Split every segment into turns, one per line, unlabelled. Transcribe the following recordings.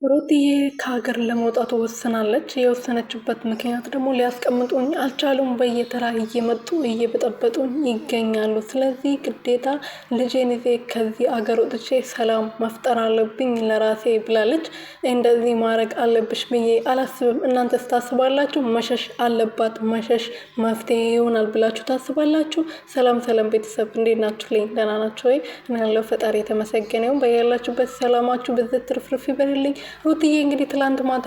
ሩትዬ ከሀገር ለመውጣት ወስናለች። የወሰነችበት ምክንያት ደግሞ ሊያስቀምጡኝ አልቻሉም። በየተራ እየመጡ እየበጠበጡኝ ይገኛሉ። ስለዚህ ግዴታ ልጄን ይዤ ከዚህ አገር ወጥቼ ሰላም መፍጠር አለብኝ ለራሴ ብላለች። እንደዚህ ማድረግ አለብሽ ብዬ አላስብም። እናንተስ ታስባላችሁ? መሸሽ አለባት፣ መሸሽ መፍትሄ ይሆናል ብላችሁ ታስባላችሁ? ሰላም ሰላም ቤተሰብ እንዴት ናችሁ? ልኝ ደህና ናችሁ ወይ? ያለው ፈጣሪ የተመሰገነ ይሁን። በያላችሁበት ሰላማችሁ ብዝት ትርፍርፍ ይበልልኝ። ሩትዬ እንግዲህ ትላንት ማታ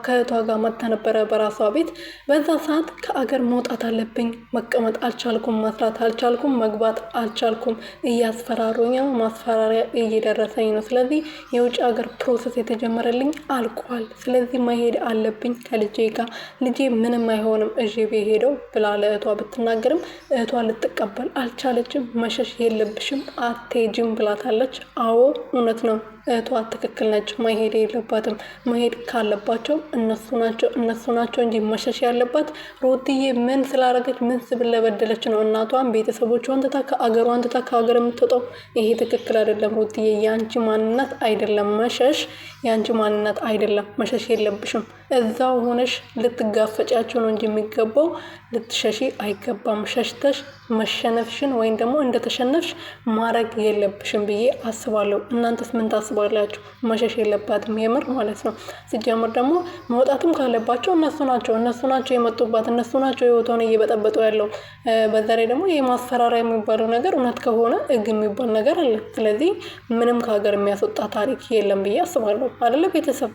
ከእህቷ ጋር መጥታ ነበረ በራሷ ቤት። በዛ ሰዓት ከአገር መውጣት አለብኝ፣ መቀመጥ አልቻልኩም፣ መስራት አልቻልኩም፣ መግባት አልቻልኩም፣ እያስፈራሩኝ ነው፣ ማስፈራሪያ እየደረሰኝ ነው። ስለዚህ የውጭ ሀገር ፕሮሰስ የተጀመረልኝ አልቋል። ስለዚህ መሄድ አለብኝ ከልጄ ጋር። ልጄ ምንም አይሆንም እዤ ሄደው ብላ ለእህቷ ብትናገርም እህቷ ልትቀበል አልቻለችም። መሸሽ የለብሽም አትሄጂም ብላታለች። አዎ እውነት ነው፣ እህቷ ትክክል ነች። መሄድ የለባትም። መሄድ ካለባቸው እነሱ ናቸው እንጂ መሸሽ ያለባት ሩትዬ ምን ስላረገች ምን ስለበደለች ነው እናቷን ቤተሰቦቿን ትታ ከአገሯን ትታ ከሀገር የምትወጣው? ይሄ ትክክል አይደለም ሩትዬ። የአንቺ ማንነት አይደለም መሸሽ፣ የአንቺ ማንነት አይደለም። መሸሽ የለብሽም። እዛው ሆነሽ ልትጋፈጫቸው ነው እንጂ የሚገባው ልትሸሺ አይገባም። ሸሽተሽ መሸነፍሽን ወይም ደግሞ እንደተሸነፍሽ ማድረግ የለብሽም ብዬ አስባለሁ። እናንተስ ምን ታስባላችሁ? መሸሽ የለባትም የምር ማለት ነው። ሲጀምር ደግሞ መውጣትም ካለባቸው እነሱ ናቸው የመጡባት፣ እነሱ ናቸው ህይወቷን እየበጠበጡ ያለው። በዛ ላይ ደግሞ የማስፈራሪያ የሚባለው ነገር እውነት ከሆነ ህግ የሚባል ነገር አለ። ስለዚህ ምንም ከሀገር የሚያስወጣ ታሪክ የለም ብዬ አስባለሁ። አይደለ ቤተሰብ?